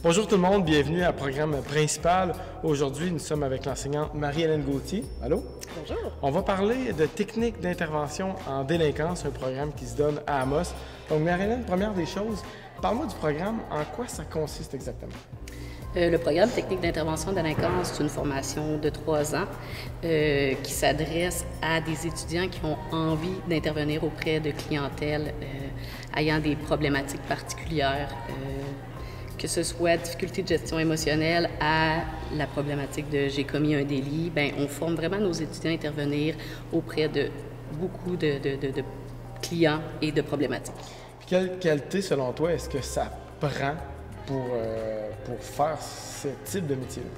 Bonjour tout le monde, bienvenue à programme principal. Aujourd'hui, nous sommes avec l'enseignante Marie-Hélène Gauthier. Allô? Bonjour. On va parler de techniques d'intervention en délinquance, un programme qui se donne à Amos. Donc Marie-Hélène, première des choses, parle-moi du programme, en quoi ça consiste exactement? Le programme Technique d'intervention en délinquance, c'est une formation de 3 ans qui s'adresse à des étudiants qui ont envie d'intervenir auprès de clientèle ayant des problématiques particulières, que ce soit difficulté de gestion émotionnelle à la problématique de j'ai commis un délit. Bien, on forme vraiment nos étudiants à intervenir auprès de beaucoup de clients et de problématiques. Puis quelle qualité, selon toi, est-ce que ça prend pour faire ce type de métier-là?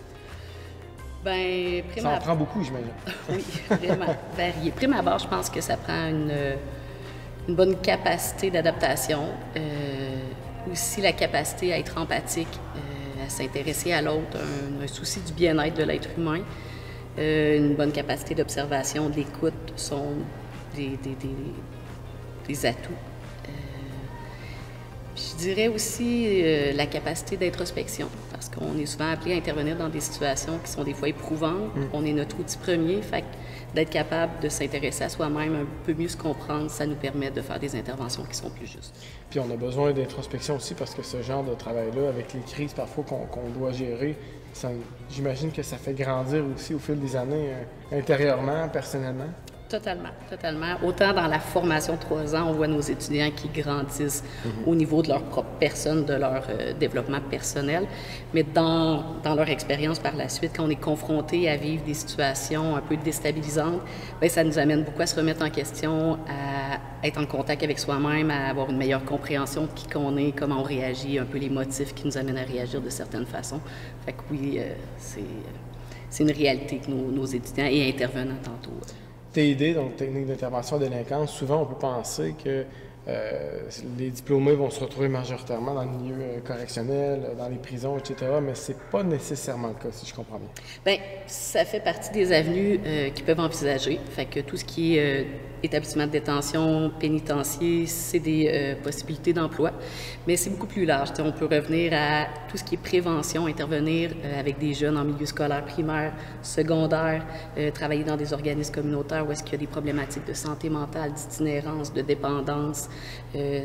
Bien, ça en prend beaucoup, j'imagine. Oui, vraiment varié. Prime abord, je pense que ça prend une bonne capacité d'adaptation, aussi la capacité à être empathique, à s'intéresser à l'autre, un souci du bien-être de l'être humain, une bonne capacité d'observation, d'écoute sont des atouts. Je dirais aussi la capacité d'introspection, parce qu'on est souvent appelé à intervenir dans des situations qui sont des fois éprouvantes. On est notre outil premier, fait d'être capable de s'intéresser à soi-même, un peu mieux se comprendre, ça nous permet de faire des interventions qui sont plus justes. Puis on a besoin d'introspection aussi parce que ce genre de travail-là, avec les crises parfois qu'on doit gérer, j'imagine que ça fait grandir aussi au fil des années intérieurement, personnellement. Totalement, totalement. Autant dans la formation de 3 ans, on voit nos étudiants qui grandissent au niveau de leur propre personne, de leur développement personnel, mais dans leur expérience par la suite, quand on est confronté à vivre des situations un peu déstabilisantes, bien, ça nous amène beaucoup à se remettre en question, à être en contact avec soi-même, à avoir une meilleure compréhension de qui qu'on est, comment on réagit, un peu les motifs qui nous amènent à réagir de certaines façons. Fait que oui, c'est une réalité que nos étudiants et intervenants tantôt. TID, donc technique d'intervention en délinquance, souvent on peut penser que les diplômés vont se retrouver majoritairement dans le milieu correctionnel, dans les prisons, etc., mais c'est pas nécessairement le cas, si je comprends bien. Bien, ça fait partie des avenues qu'ils peuvent envisager. Fait que tout ce qui est établissement de détention, pénitencier, c'est des possibilités d'emploi, mais c'est beaucoup plus large. T'sais, on peut revenir à tout ce qui est prévention, intervenir avec des jeunes en milieu scolaire primaire, secondaire, travailler dans des organismes communautaires où est-ce qu'il y a des problématiques de santé mentale, d'itinérance, de dépendance.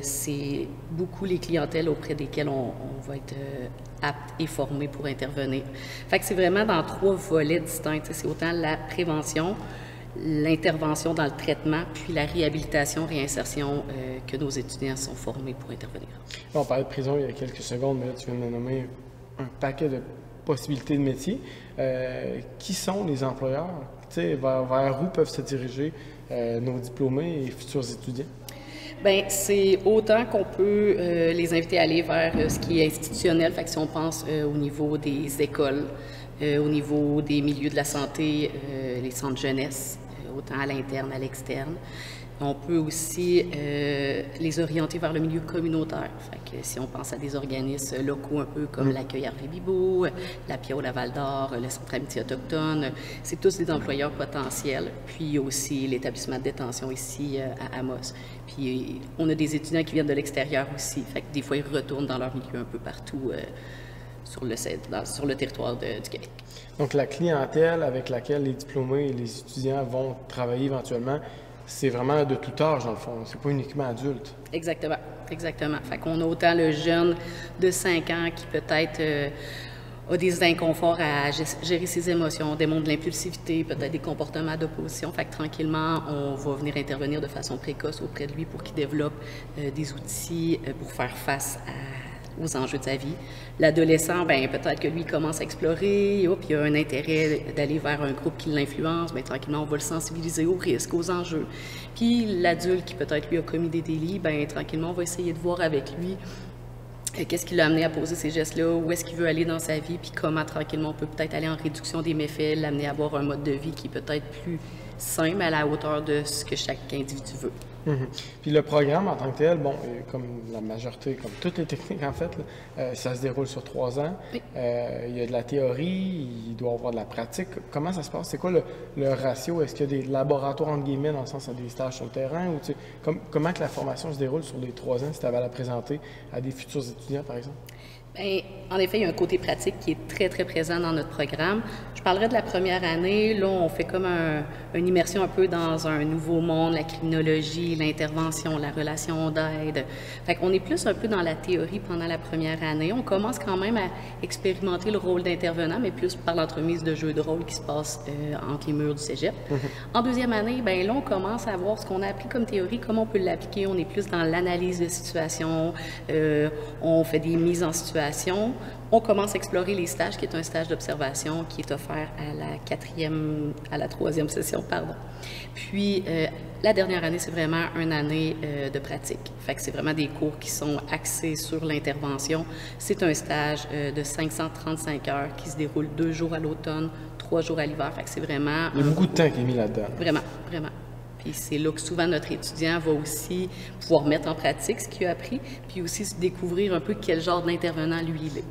C'est beaucoup les clientèles auprès desquelles on va être apte et formé pour intervenir. Fait que c'est vraiment dans 3 volets distincts. C'est autant la prévention, l'intervention dans le traitement, puis la réhabilitation, réinsertion que nos étudiants sont formés pour intervenir. On parlait de prison il y a quelques secondes, mais là, tu viens de nommer un paquet de possibilités de métiers. Qui sont les employeurs? Vers où peuvent se diriger nos diplômés et futurs étudiants? Bien, c'est autant qu'on peut les inviter à aller vers ce qui est institutionnel, fait que si on pense au niveau des écoles, au niveau des milieux de la santé, les centres jeunesse, autant à l'interne, à l'externe. On peut aussi les orienter vers le milieu communautaire. Fait que si on pense à des organismes locaux un peu comme l'Accueil Hervé Bibeau, la PIAO Laval d'Or, le Centre Amitié Autochtone, c'est tous des employeurs potentiels. Puis aussi l'établissement de détention ici à Amos. Puis on a des étudiants qui viennent de l'extérieur aussi. Fait que des fois, ils retournent dans leur milieu un peu partout sur le territoire du Québec. Donc la clientèle avec laquelle les diplômés et les étudiants vont travailler éventuellement, c'est vraiment de tout âge, dans le fond. C'est pas uniquement adulte. Exactement, exactement. Fait qu'on a autant le jeune de 5 ans qui peut-être a des inconforts à gérer ses émotions, démontre de l'impulsivité, peut-être des comportements d'opposition. Fait que tranquillement, on va venir intervenir de façon précoce auprès de lui pour qu'il développe des outils pour faire face aux enjeux de sa vie. L'adolescent, bien, peut-être que lui commence à explorer, hop, il a un intérêt d'aller vers un groupe qui l'influence, bien, tranquillement, on va le sensibiliser aux risques, aux enjeux. Puis l'adulte qui peut-être lui a commis des délits, bien, tranquillement, on va essayer de voir avec lui qu'est-ce qui l'a amené à poser ces gestes-là, où est-ce qu'il veut aller dans sa vie, puis comment tranquillement on peut peut-être aller en réduction des méfaits, l'amener à avoir un mode de vie qui est peut-être plus sain, mais à la hauteur de ce que chaque individu veut. Puis le programme en tant que tel, bon, comme la majorité, comme toutes les techniques en fait, là, ça se déroule sur 3 ans. Oui. Il y a de la théorie, il doit y avoir de la pratique. Comment ça se passe? C'est quoi le ratio? Est-ce qu'il y a des laboratoires entre guillemets dans le sens à des stages sur le terrain? Ou comment que la formation se déroule sur les 3 ans si tu avais à la présenter à des futurs étudiants par exemple? Bien, en effet, il y a un côté pratique qui est très, très présent dans notre programme. Je parlerai de la première année. Là, on fait comme une immersion un peu dans un nouveau monde, la criminologie, l'intervention, la relation d'aide. Fait qu'on est plus un peu dans la théorie pendant la première année. On commence quand même à expérimenter le rôle d'intervenant, mais plus par l'entremise de jeux de rôle qui se passent entre les murs du cégep. En deuxième année, bien là, on commence à voir ce qu'on a appris comme théorie, comment on peut l'appliquer. On est plus dans l'analyse de situation, on fait des mises en situation. On commence à explorer les stages, qui est un stage d'observation qui est offert à la troisième session, pardon. Puis, la dernière année, c'est vraiment une année de pratique. Fait que c'est vraiment des cours qui sont axés sur l'intervention. C'est un stage de 535 heures qui se déroule 2 jours à l'automne, 3 jours à l'hiver. Fait que c'est vraiment... Il y a beaucoup de temps qui est mis là-dedans. Vraiment, vraiment. Puis c'est là que souvent notre étudiant va aussi pouvoir mettre en pratique ce qu'il a appris, puis aussi se découvrir un peu quel genre d'intervenant lui il est.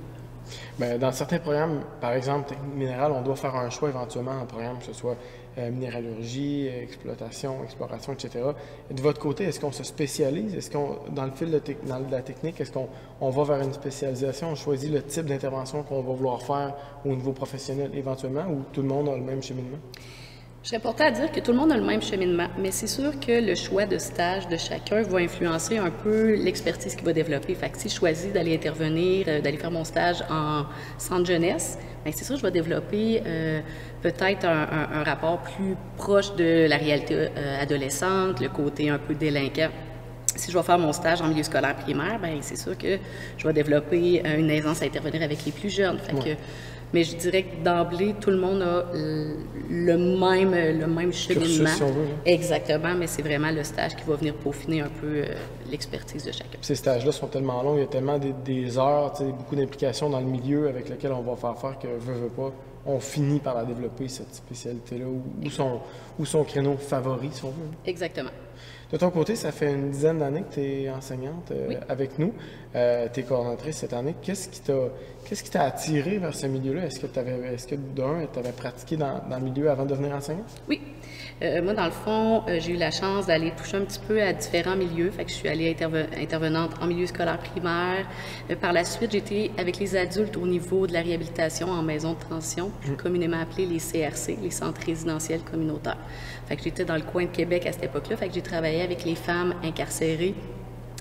Bien, dans certains programmes, par exemple, technique minérale, on doit faire un choix éventuellement en programme, que ce soit minéralogie, exploitation, exploration, etc. Et de votre côté, est-ce qu'on se spécialise? Est-ce qu'on, dans le fil de la technique, est-ce qu'on va vers une spécialisation? On choisit le type d'intervention qu'on va vouloir faire au niveau professionnel éventuellement, ou tout le monde a le même cheminement? Je serais portée à dire que tout le monde a le même cheminement, mais c'est sûr que le choix de stage de chacun va influencer un peu l'expertise qu'il va développer. Fait que si je choisis d'aller intervenir, d'aller faire mon stage en centre jeunesse, bien, c'est sûr que je vais développer peut-être un rapport plus proche de la réalité adolescente, le côté un peu délinquant. Si je vais faire mon stage en milieu scolaire primaire, bien, c'est sûr que je vais développer une aisance à intervenir avec les plus jeunes. Fait que, mais je dirais que d'emblée, tout le monde a le même cheminement. Cursus, si on veut, hein. Exactement, mais c'est vraiment le stage qui va venir peaufiner un peu l'expertise de chacun. Ces stages-là sont tellement longs, il y a tellement des heures, beaucoup d'implications dans le milieu avec lequel on va faire que, veut pas, on finit par la développer, cette spécialité-là, ou son créneau favori, si on veut. Exactement. De ton côté, ça fait une dizaine d'années que tu es enseignante Oui. avec nous. Tu es coordonnatrice cette année. Qu'est-ce qui t'a attiré vers ce milieu-là? Est-ce que tu avais pratiqué dans le milieu avant de devenir enseignante? Oui. Moi, dans le fond, j'ai eu la chance d'aller toucher un petit peu à différents milieux. Fait que je suis allée intervenante en milieu scolaire primaire. Par la suite, j'étais avec les adultes au niveau de la réhabilitation en maison de transition, plus communément appelés les CRC, les centres résidentiels communautaires. Fait que j'étais dans le coin de Québec à cette époque-là. Fait que j'ai travaillé avec les femmes incarcérées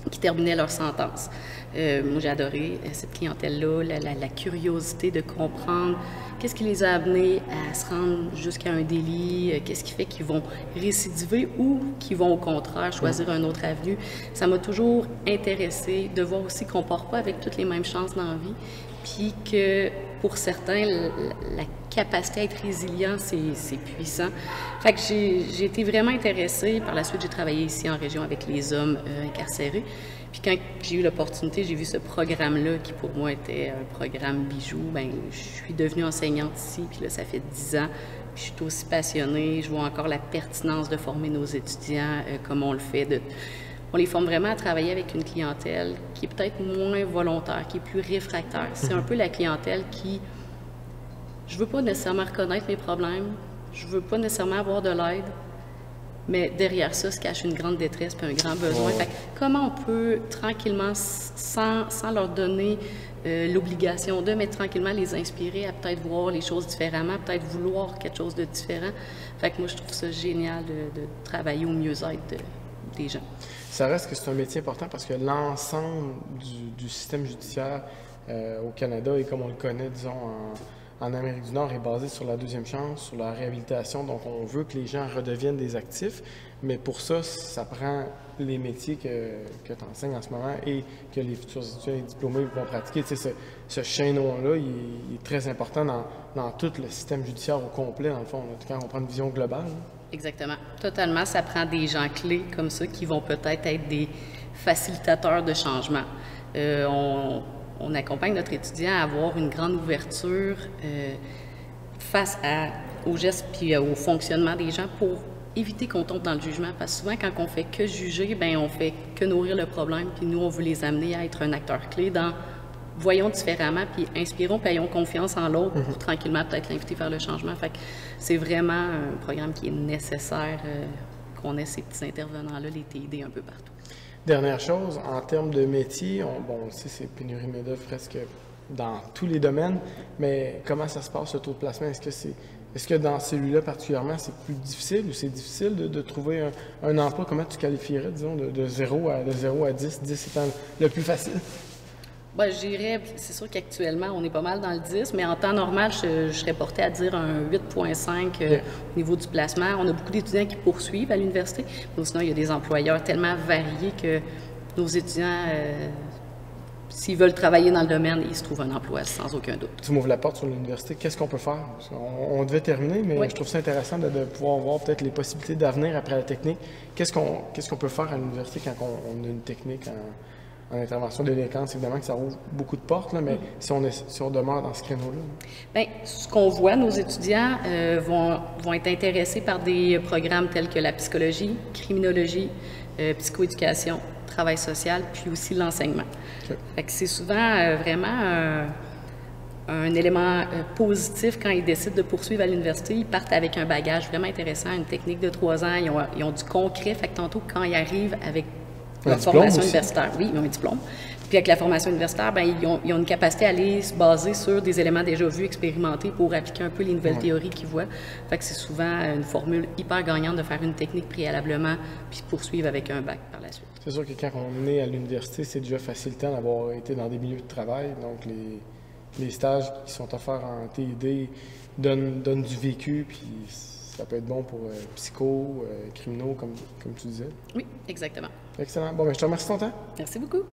qui terminaient leur sentence. Moi, j'ai adoré cette clientèle-là, la curiosité de comprendre qu'est-ce qui les a amenés à se rendre jusqu'à un délit, qu'est-ce qui fait qu'ils vont récidiver ou qu'ils vont au contraire choisir un autre avenue. Ça m'a toujours intéressée de voir aussi qu'on ne part pas avec toutes les mêmes chances dans la vie, puis que pour certains, la capacité à être résilient, c'est puissant. Fait que j'ai été vraiment intéressée. Par la suite, j'ai travaillé ici en région avec les hommes incarcérés. Puis quand j'ai eu l'opportunité, j'ai vu ce programme-là qui pour moi était un programme bijou. Bien, je suis devenue enseignante ici, puis là, ça fait 10 ans. Puis je suis aussi passionnée. Je vois encore la pertinence de former nos étudiants comme on le fait. On les forme vraiment à travailler avec une clientèle qui est peut-être moins volontaire, qui est plus réfractaire. C'est un peu la clientèle qui... Je veux pas nécessairement reconnaître mes problèmes, je veux pas nécessairement avoir de l'aide, mais derrière ça se cache une grande détresse et un grand besoin. Fait que comment on peut tranquillement, sans leur donner l'obligation de, mais tranquillement les inspirer à peut-être voir les choses différemment, peut-être vouloir quelque chose de différent. Fait que moi, je trouve ça génial de travailler au mieux-être des gens. Ça reste que c'est un métier important parce que l'ensemble du système judiciaire au Canada et comme on le connaît, disons, en Amérique du Nord, est basé sur la deuxième chance, sur la réhabilitation. Donc, on veut que les gens redeviennent des actifs, mais pour ça, ça prend les métiers que tu enseignes en ce moment et que les futurs étudiants diplômés vont pratiquer. Tu sais, ce chaînon-là, il est très important dans tout le système judiciaire au complet, dans le fond, quand on prend une vision globale. Là. Exactement. Totalement. Ça prend des gens clés comme ça qui vont peut-être être des facilitateurs de changement. On accompagne notre étudiant à avoir une grande ouverture face aux gestes puis au fonctionnement des gens pour éviter qu'on tombe dans le jugement. Parce que souvent, quand on fait que juger, bien, on fait que nourrir le problème. Puis nous, on veut les amener à être un acteur clé dans voyons différemment, puis inspirons, puis ayons confiance en l'autre pour tranquillement peut-être l'inviter vers le changement. Fait que c'est vraiment un programme qui est nécessaire qu'on ait ces petits intervenants-là, les TID un peu partout. Dernière chose, en termes de métier, on sait c'est pénurie de main-d'œuvre presque dans tous les domaines, mais comment ça se passe, le taux de placement? Est-ce que dans celui-là particulièrement, c'est plus difficile ou c'est difficile de trouver un emploi? Comment tu qualifierais, disons, de 0 à 10, 10 étant le plus facile? Ben, je dirais, c'est sûr qu'actuellement, on est pas mal dans le 10, mais en temps normal, je serais portée à dire un 8,5 au niveau du placement. On a beaucoup d'étudiants qui poursuivent à l'université, mais sinon, il y a des employeurs tellement variés que nos étudiants, s'ils veulent travailler dans le domaine, ils se trouvent un emploi sans aucun doute. Tu m'ouvres la porte sur l'université. Qu'est-ce qu'on peut faire? On devait terminer, mais Oui. je trouve ça intéressant de pouvoir voir peut-être les possibilités d'avenir après la technique. Qu'est-ce qu'on peut faire à l'université quand on a une technique en intervention de délinquance? Évidemment que ça ouvre beaucoup de portes, là, mais si on demeure dans ce créneau-là. Bien, ce qu'on voit, nos étudiants vont être intéressés par des programmes tels que la psychologie, criminologie, psychoéducation, travail social, puis aussi l'enseignement. Okay. Fait que c'est souvent vraiment un élément positif quand ils décident de poursuivre à l'université. Ils partent avec un bagage vraiment intéressant, une technique de 3 ans, ils ont du concret. Fait que tantôt, quand ils arrivent avec leur formation universitaire, oui, ils ont un diplôme. Puis avec la formation universitaire, bien, ils ont une capacité à aller se baser sur des éléments déjà vus, expérimentés pour appliquer un peu les nouvelles théories qu'ils voient. Fait que c'est souvent une formule hyper gagnante de faire une technique préalablement puis poursuivre avec un bac par la suite. C'est sûr que quand on est à l'université, c'est déjà facilitant d'avoir été dans des milieux de travail. Donc les stages qui sont offerts en TID donnent du vécu, puis ça peut être bon pour psycho, criminaux, comme tu disais. Oui, exactement. Excellent. Bon, bien, je te remercie de ton temps. Merci beaucoup.